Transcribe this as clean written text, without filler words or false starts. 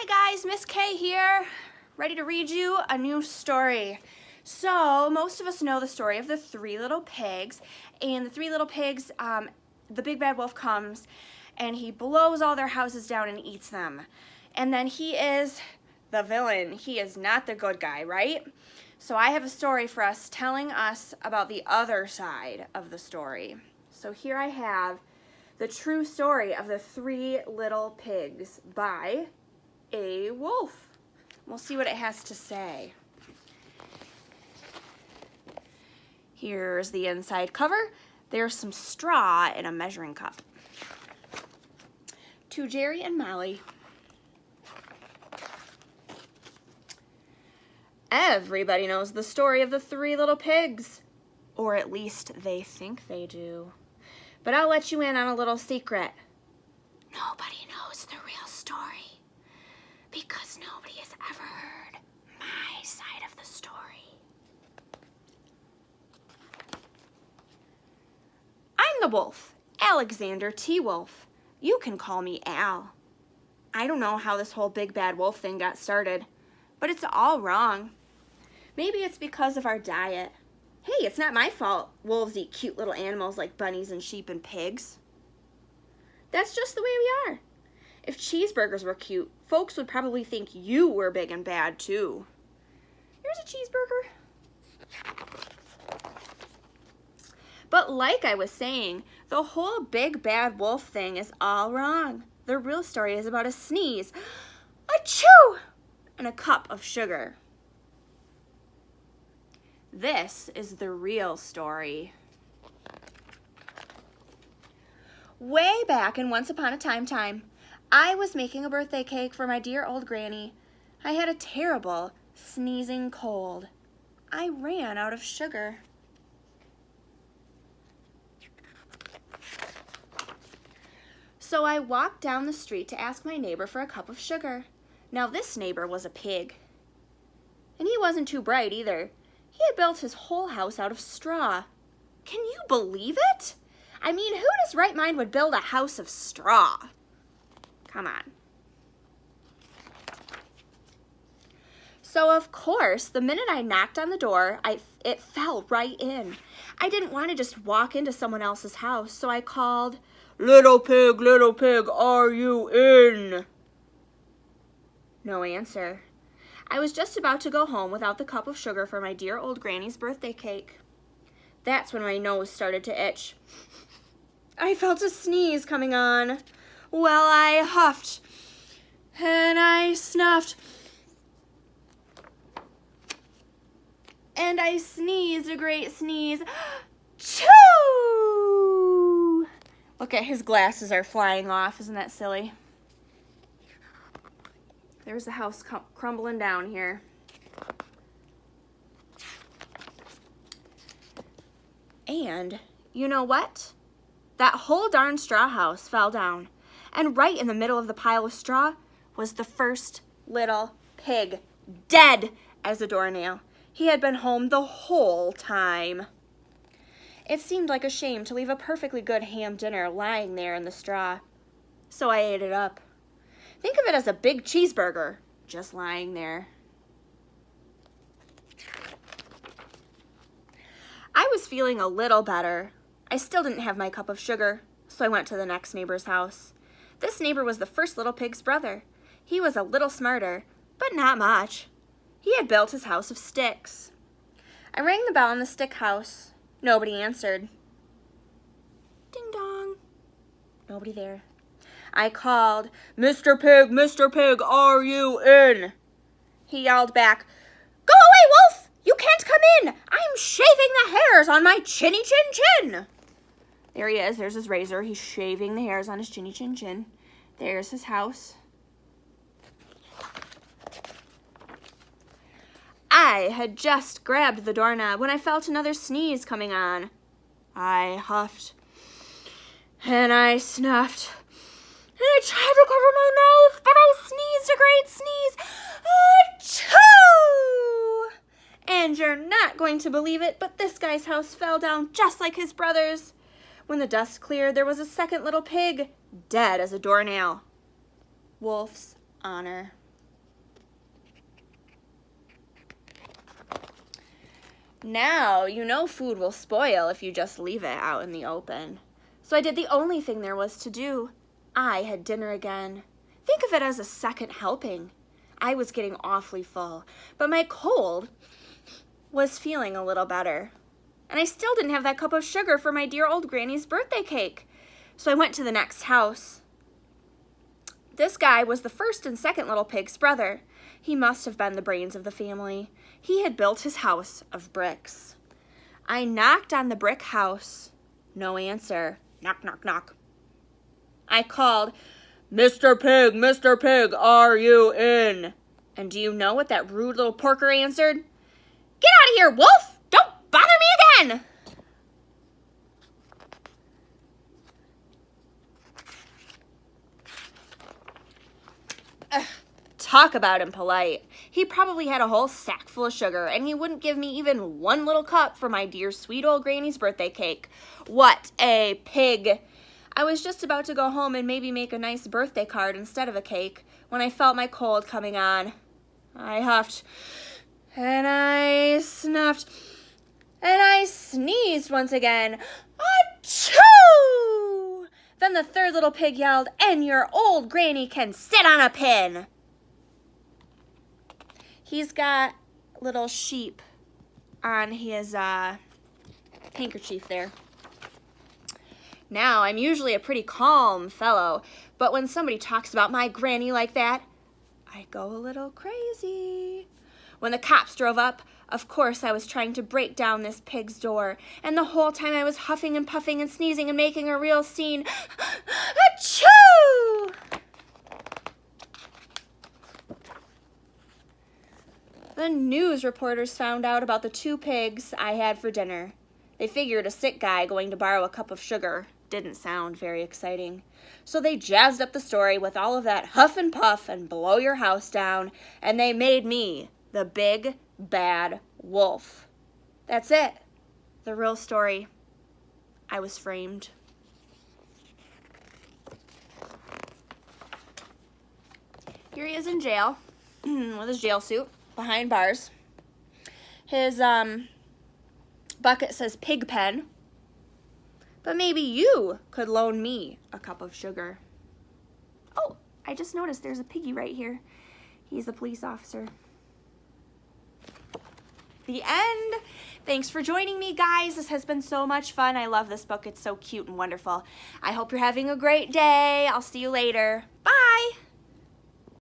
Hi guys, Miss K here, ready to read you a new story. So, most of us know the story of the three little pigs, and the three little pigs, the big bad wolf comes and he blows all their houses down and eats them. And then he is the villain. He is not the good guy, right? So I have a story for us telling us about the other side of the story. So here I have the true story of the three little pigs by a wolf. We'll see what it has to say. Here's the inside cover. There's some straw in a measuring cup. To Jerry and Molly. Everybody knows the story of the three little pigs, or at least they think they do. But I'll let you in on a little secret. Nobody knows the real story, because nobody has ever heard my side of the story. I'm the wolf, Alexander T. Wolf. You can call me Al. I don't know how this whole big bad wolf thing got started, but it's all wrong. Maybe it's because of our diet. Hey, it's not my fault wolves eat cute little animals like bunnies and sheep and pigs. That's just the way we are. If cheeseburgers were cute, folks would probably think you were big and bad too. Here's a cheeseburger. But like I was saying, the whole big bad wolf thing is all wrong. The real story is about a sneeze, achoo, and a cup of sugar. This is the real story. Way back in Once Upon a Time, I was making a birthday cake for my dear old granny. I had a terrible sneezing cold. I ran out of sugar. So I walked down the street to ask my neighbor for a cup of sugar. Now this neighbor was a pig. And he wasn't too bright either. He had built his whole house out of straw. Can you believe it? I mean, who in his right mind would build a house of straw? Come on. So of course, the minute I knocked on the door, it fell right in. I didn't want to just walk into someone else's house, so I called, little pig, are you in?" No answer. I was just about to go home without the cup of sugar for my dear old granny's birthday cake. That's when my nose started to itch. I felt a sneeze coming on. Well, I huffed and I snuffed and I sneezed a great sneeze. Choo! Look at his glasses are flying off. Isn't that silly? There's the house crumbling down here. And you know what? That whole darn straw house fell down. And right in the middle of the pile of straw was the first little pig, dead as a doornail. He had been home the whole time. It seemed like a shame to leave a perfectly good ham dinner lying there in the straw. So I ate it up. Think of it as a big cheeseburger, just lying there. I was feeling a little better. I still didn't have my cup of sugar, so I went to the next neighbor's house. This neighbor was the first little pig's brother. He was a little smarter, but not much. He had built his house of sticks. I rang the bell in the stick house. Nobody answered. Ding dong. Nobody there. I called, Mr. Pig, are you in?" He yelled back, "Go away, wolf! You can't come in! I'm shaving the hairs on my chinny chin chin!" There he is. There's his razor. He's shaving the hairs on his chinny chin chin. There's his house. I had just grabbed the doorknob when I felt another sneeze coming on. I huffed and I snuffed. And I tried to cover my nose, but I sneezed a great sneeze. Achoo! And you're not going to believe it, but this guy's house fell down just like his brother's. When the dust cleared, there was a second little pig, dead as a doornail. Wolf's honor. Now, you know food will spoil if you just leave it out in the open. So I did the only thing there was to do. I had dinner again. Think of it as a second helping. I was getting awfully full, but my cold was feeling a little better. And I still didn't have that cup of sugar for my dear old granny's birthday cake. So I went to the next house. This guy was the first and second little pig's brother. He must have been the brains of the family. He had built his house of bricks. I knocked on the brick house. No answer. Knock, knock, knock. I called, Mr. Pig, are you in? And do you know what that rude little porker answered? Get out of here, wolf! Don't bother me again! Talk about impolite. He probably had a whole sack full of sugar, and he wouldn't give me even one little cup for my dear sweet old granny's birthday cake. What a pig! I was just about to go home and maybe make a nice birthday card instead of a cake when I felt my cold coming on. I huffed, and I snuffed, and I sneezed once again. Achoo! Then the third little pig yelled, and your old granny can sit on a pin. He's got little sheep on his handkerchief there. Now, I'm usually a pretty calm fellow, but when somebody talks about my granny like that, I go a little crazy. When the cops drove up, of course I was trying to break down this pig's door, and the whole time I was huffing and puffing and sneezing and making a real scene. Achoo! The news reporters found out about the 2 pigs I had for dinner. They figured a sick guy going to borrow a cup of sugar didn't sound very exciting. So they jazzed up the story with all of that huff and puff and blow your house down, and they made me the big bad wolf. That's it. The real story. I was framed. Here he is in jail with his jail suit. Behind bars. His bucket says pig pen. But maybe you could loan me a cup of sugar. Oh, I just noticed there's a piggy right here. He's a police officer. The end. Thanks for joining me, guys. This has been so much fun. I love this book. It's so cute and wonderful. I hope you're having a great day. I'll see you later. Bye.